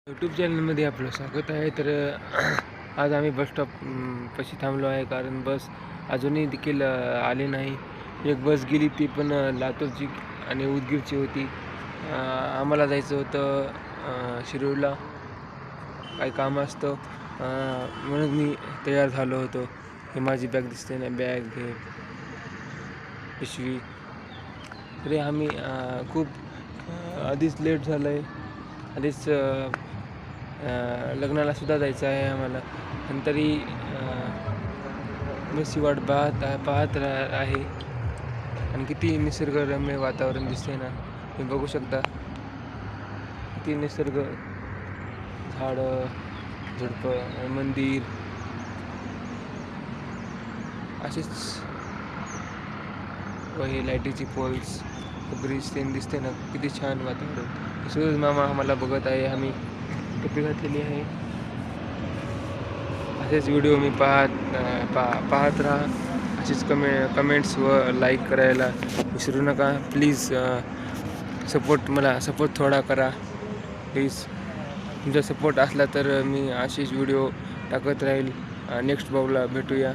YouTube चॅनलमध्ये आपलं स्वागत आहे. तर आज आम्ही बस स्टॉप पाशी थांबलो आहे, कारण बस अजूनही देखील आली नाही. एक बस गेली, ती पण लातूरची आणि उदगीरची होती. आम्हाला जायचं होतं शिरूरला, काही काम असतं म्हणून मी तयार झालो होतो. हे माझी बॅग दिसते ना, बॅग हे पिशवी. तरी आम्ही खूप आधीच लेट झालं आहे. आधीच लग्नाला सुद्धा जायचं आहे आम्हाला, पण तरी बसची वाट पाहत आहे. आणि किती निसर्गरम्य वातावरण दिसते ना, तुम्ही बघू शकता. किती निसर्ग, झाडं झुडपं, मंदिर, असेच व हे लाईटीची पोल्स, ब्रिज ते दिसते ना, किती छान वातावरण. सूरज मामा आम्हाला बघत आहे. आम्ही टोपी घातलेली आहे. असेच व्हिडिओ मी पाहत राहा. असेच कमेंट्स व लाईक करायला विसरू नका प्लीज. मला सपोर्ट थोडा करा प्लीज. तुमचा सपोर्ट असला तर मी असेच व्हिडिओ टाकत राहील. नेक्स्ट ब्लॉगला भेटूया.